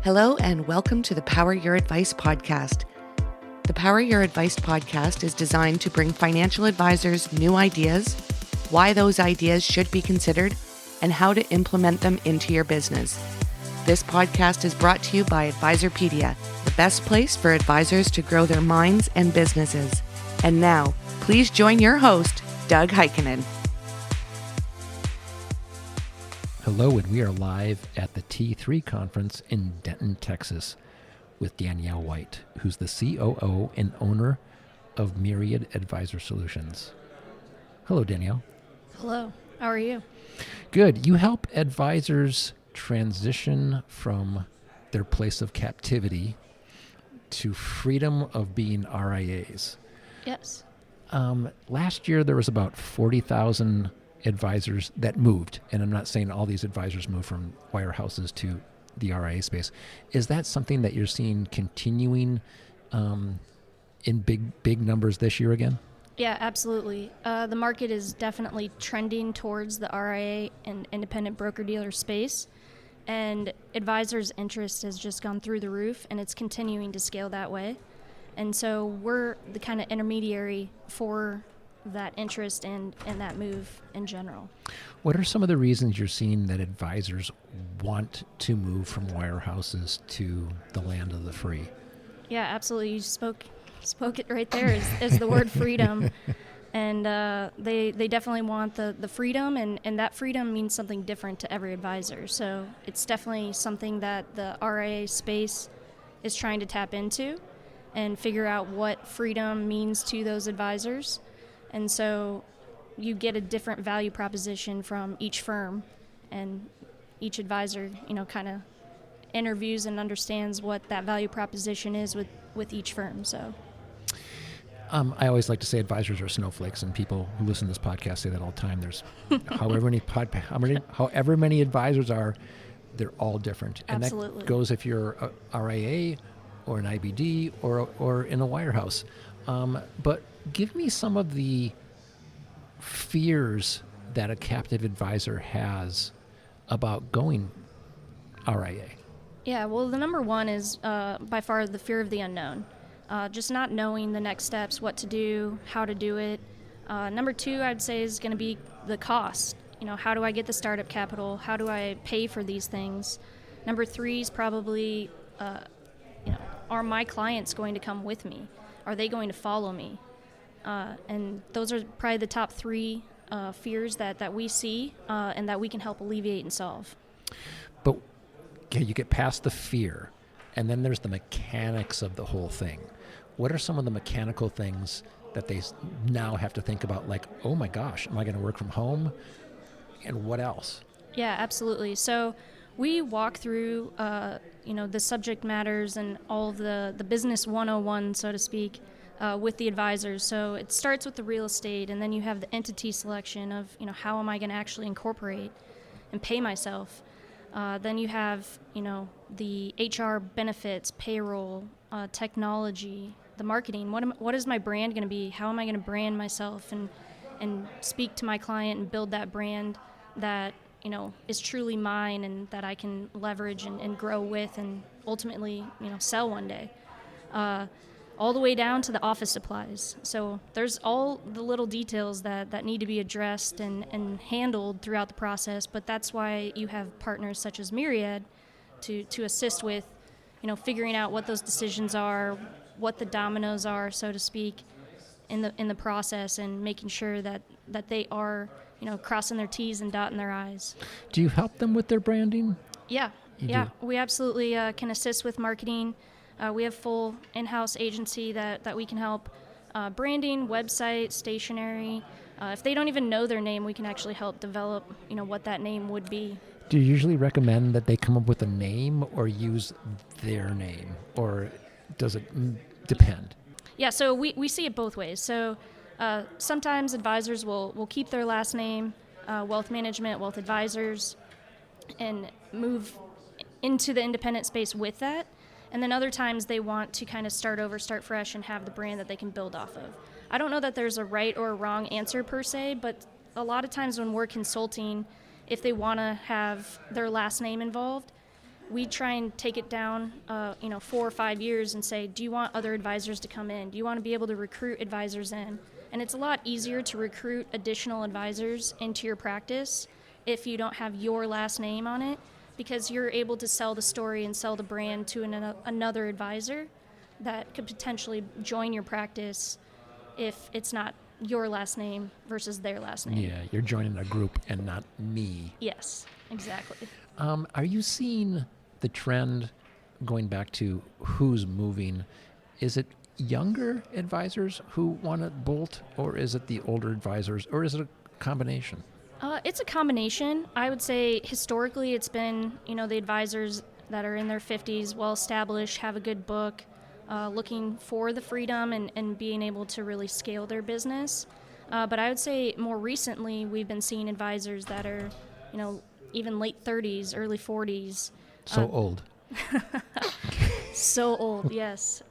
Hello and welcome to the Power Your Advice podcast. The Power Your Advice podcast is designed to bring financial advisors new ideas, why those ideas should be considered, and how to implement them into your business. This podcast is brought to you by Advisorpedia, the best place for advisors to grow their minds and businesses. And now, please join your host, Doug Heikkinen. Hello, and we are live at the T3 conference in Denton, Texas, with Danielle White, who's the COO and owner of Myriad Advisor Solutions. Hello, Danielle. Hello. How are you? Good. You help advisors transition from their place of captivity to freedom of being RIAs. Yes. Last year, there was about 40,000 advisors that moved, and I'm not saying all these advisors moved from wirehouses to the RIA space. Is that something that you're seeing continuing in big numbers this year again? Yeah, absolutely. The market is definitely trending towards the RIA and independent broker-dealer space, and advisors' interest has just gone through the roof, and it's continuing to scale that way. And so we're the kind of intermediary for that interest and that move in general. What are some of the reasons you're seeing that advisors want to move from wirehouses to the land of the free? Yeah, absolutely. You spoke it right there is the word freedom. And they definitely want the freedom, and that freedom means something different to every advisor. So it's definitely something that the RIA space is trying to tap into and figure out what freedom means to those advisors. And so you get a different value proposition from each firm, and each advisor, kind of interviews and understands what that value proposition is with each firm. So I always like to say advisors are snowflakes, and people who listen to this podcast say that all the time. There's however many advisors are, they're all different. Absolutely. And that goes if you're a RIA or an IBD or in a wirehouse. But give me some of the fears that a captive advisor has about going RIA. Yeah, well, the number one is by far the fear of the unknown. Just not knowing the next steps, what to do, how to do it. Number two, I'd say, is going to be the cost. How do I get the startup capital? How do I pay for these things? Number three is probably, are my clients going to come with me? Are they going to follow me? And those are probably the top three fears that we see and that we can help alleviate and solve. But okay, you get past the fear, and then there's the mechanics of the whole thing. What are some of the mechanical things that they now have to think about, like, oh my gosh, am I going to work from home? And what else? Yeah, absolutely. So we walk through, the subject matters and all of the business 101, so to speak, with the advisors. So it starts with the real estate, and then you have the entity selection of, how am I going to actually incorporate and pay myself? Then you have, the HR benefits, payroll, technology, the marketing. What is my brand going to be? How am I going to brand myself and speak to my client and build that brand that, is truly mine and that I can leverage and grow with and ultimately, sell one day. All the way down to the office supplies. So there's all the little details that need to be addressed and handled throughout the process, but that's why you have partners such as Myriad to assist with, figuring out what those decisions are, what the dominoes are, so to speak, in the process, and making sure that they are, crossing their T's and dotting their I's. Do you help them with their branding? Yeah. We absolutely can assist with marketing. We have full in-house agency that we can help. Branding, website, stationery. If they don't even know their name, we can actually help develop, what that name would be. Do you usually recommend that they come up with a name or use their name, or does it depend? Yeah, so we see it both ways. So sometimes advisors will keep their last name, wealth management, wealth advisors, and move into the independent space with that. And then other times they want to kind of start over, start fresh, and have the brand that they can build off of. I don't know that there's a right or a wrong answer per se, but a lot of times when we're consulting, if they want to have their last name involved, we try and take it down, 4 or 5 years and say, do you want other advisors to come in? Do you want to be able to recruit advisors in? And it's a lot easier to recruit additional advisors into your practice if you don't have your last name on it, because you're able to sell the story and sell the brand to another advisor that could potentially join your practice if it's not your last name versus their last name. Yeah, you're joining a group and not me. Yes, exactly. Are you seeing the trend going back to who's moving? Is it younger advisors who want to bolt, or is it the older advisors, or is it a combination? It's a combination. I would say historically it's been, the advisors that are in their 50s, well established, have a good book, looking for the freedom and being able to really scale their business. But I would say more recently we've been seeing advisors that are, even late 30s, early 40s. So old. So old, yes.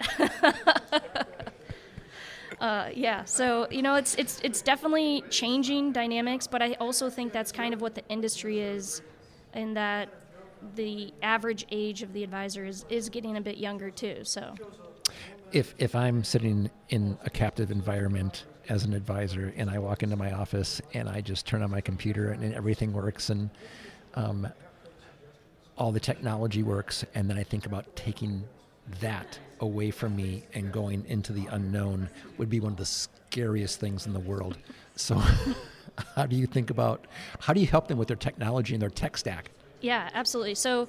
So it's definitely changing dynamics, but I also think that's kind of what the industry is, in that the average age of the advisor is getting a bit younger too. So if I'm sitting in a captive environment as an advisor and I walk into my office and I just turn on my computer and everything works and all the technology works, and then I think about taking that away from me and going into the unknown, would be one of the scariest things in the world. So how do you help them with their technology and their tech stack? Yeah, absolutely. So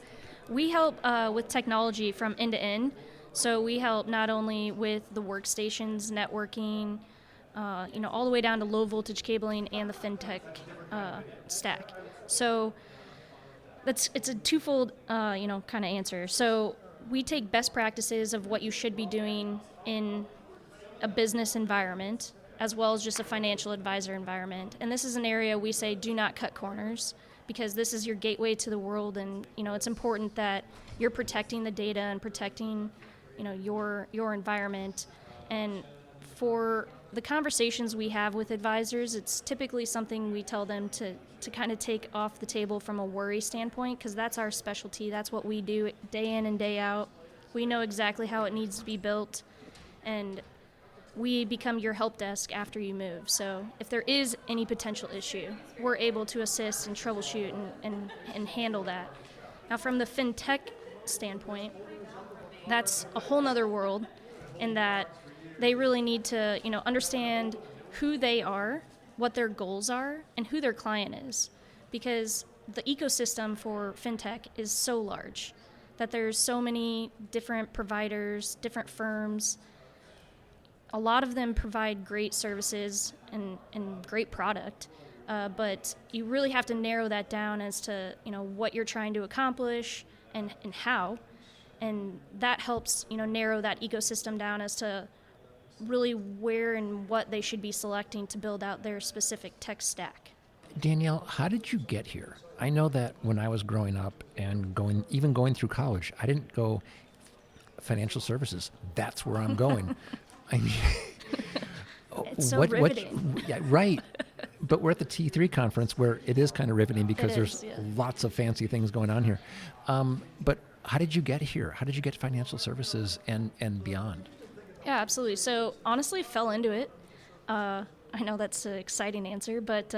we help with technology from end to end. So we help not only with the workstations, networking, all the way down to low voltage cabling and the fintech stack. So it's a twofold, kind of answer. So we take best practices of what you should be doing in a business environment, as well as just a financial advisor environment. And this is an area we say do not cut corners, because this is your gateway to the world, and it's important that you're protecting the data and protecting your environment. And for the conversations we have with advisors, it's typically something we tell them to kind of take off the table from a worry standpoint, because that's our specialty. That's what we do day in and day out. We know exactly how it needs to be built, and we become your help desk after you move. So if there is any potential issue, we're able to assist and troubleshoot and handle that. Now, from the fintech standpoint, that's a whole nother world, in that they really need to, understand who they are, what their goals are, and who their client is. Because the ecosystem for fintech is so large that there's so many different providers, different firms. A lot of them provide great services and great product, but you really have to narrow that down as to, what you're trying to accomplish and how. And that helps, narrow that ecosystem down as to really where and what they should be selecting to build out their specific tech stack. Danielle, how did you get here? I know that when I was growing up and going through college, I didn't go financial services. That's where I'm going. I mean, it's so riveting. Yeah, right. But we're at the T3 conference, where it is kind of riveting because there's lots of fancy things going on here. But how did you get here? How did you get to financial services and beyond? Yeah, absolutely. So honestly, fell into it. I know that's an exciting answer, but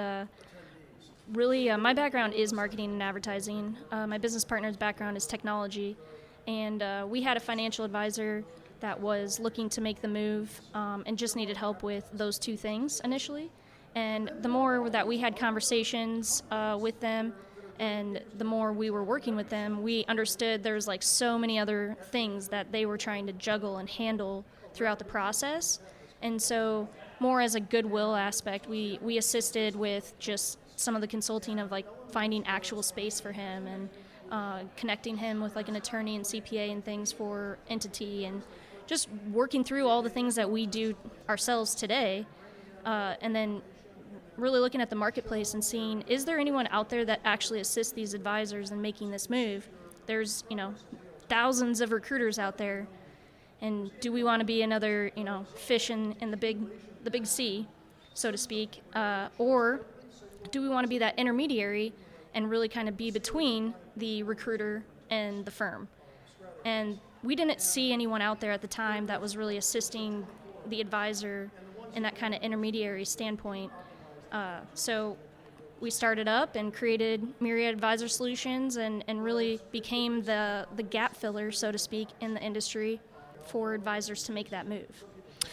really my background is marketing and advertising. My business partner's background is technology. And we had a financial advisor that was looking to make the move and just needed help with those two things initially. And the more that we had conversations with them, and the more we were working with them, we understood there's like so many other things that they were trying to juggle and handle throughout the process. And so more as a goodwill aspect, we assisted with just some of the consulting of like finding actual space for him and connecting him with like an attorney and CPA and things for entity, and just working through all the things that we do ourselves today, and then really looking at the marketplace and seeing, is there anyone out there that actually assists these advisors in making this move? There's, thousands of recruiters out there, and do we want to be another, fish in the big sea, so to speak, or do we want to be that intermediary and really kind of be between the recruiter and the firm. And we didn't see anyone out there at the time that was really assisting the advisor in that kind of intermediary standpoint. So we started up and created Myriad Advisor Solutions and really became the gap filler, so to speak, in the industry for advisors to make that move.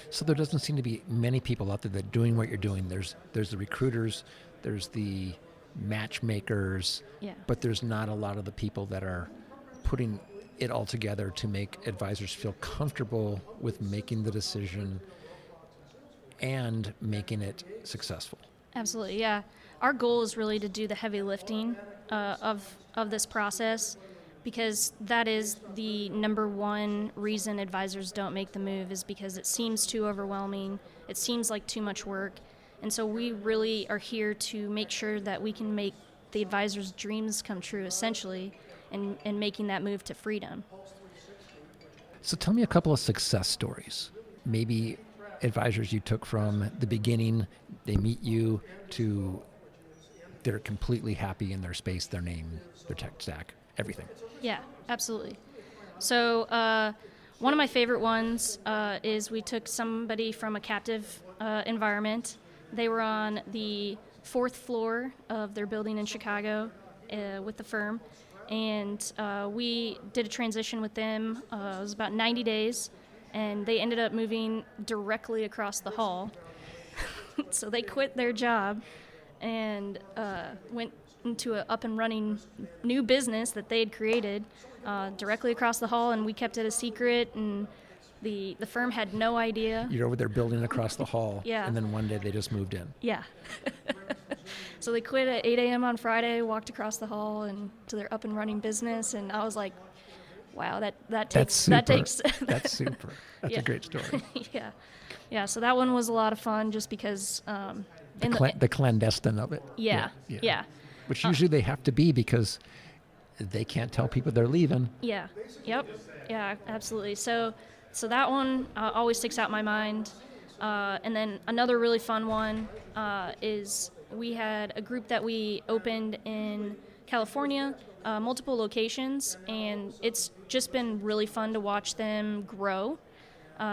So there doesn't seem to be many people out there that are doing what you're doing. There's the recruiters, there's the matchmakers, but there's not a lot of the people that are putting it all together to make advisors feel comfortable with making the decision and making it successful. Absolutely, yeah. Our goal is really to do the heavy lifting of this process, because that is the number one reason advisors don't make the move, is because it seems too overwhelming. It seems like too much work. And so we really are here to make sure that we can make the advisor's dreams come true, essentially, and making that move to freedom. So tell me a couple of success stories. Maybe advisors you took from the beginning, they meet you, to they're completely happy in their space, their name, their tech stack, everything. Yeah, absolutely. So one of my favorite ones is we took somebody from a captive environment. They were on the 4th floor of their building in Chicago with the firm, and we did a transition with them. It was about 90 days, and they ended up moving directly across the hall. So they quit their job and went into an up and running new business that they had created directly across the hall, and we kept it a secret, and the firm had no idea. You're over there building across the hall, Yeah. And then one day they just moved in. Yeah. So they quit at 8 a.m. on Friday, walked across the hall and to their up and running business, and I was like, wow, that takes That's super. That's Yeah. a great story. Yeah. So that one was a lot of fun, just because The clandestine of it. Yeah. Which usually they have to be, because they can't tell people they're leaving. Yeah. Yep. Yeah, absolutely. So that one always sticks out in my mind. And then another really fun one is we had a group that we opened in California, multiple locations, and it's just been really fun to watch them grow.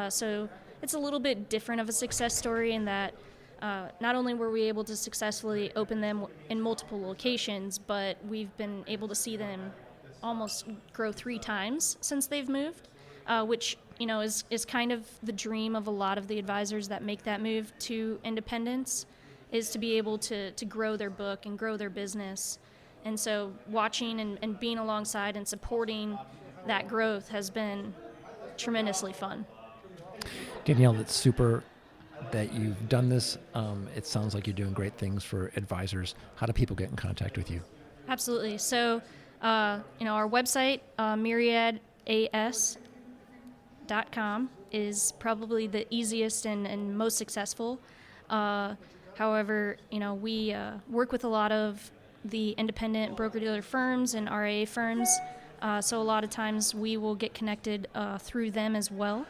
So it's a little bit different of a success story in that not only were we able to successfully open them in multiple locations, but we've been able to see them almost grow 3 times since they've moved, which is kind of the dream of a lot of the advisors that make that move to independence, is to be able to grow their book and grow their business. And so watching and being alongside and supporting that growth has been tremendously fun. Danielle, it's super that you've done this. It sounds like you're doing great things for advisors. How do people get in contact with you? Absolutely. So, our website, myriadas.com, is probably the easiest and most successful. However, we work with a lot of the independent broker-dealer firms and RIA firms, so a lot of times we will get connected through them as well.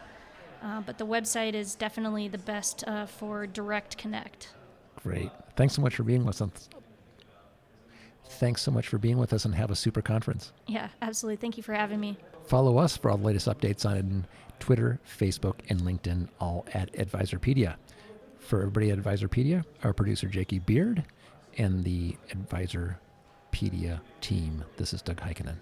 But the website is definitely the best for direct connect. Great. Thanks so much for being with us. And have a super conference. Yeah, absolutely. Thank you for having me. Follow us for all the latest updates on Twitter, Facebook, and LinkedIn, all at Advisorpedia. For everybody at Advisorpedia, our producer Jakey Beard and the Advisorpedia team, this is Doug Heikkinen.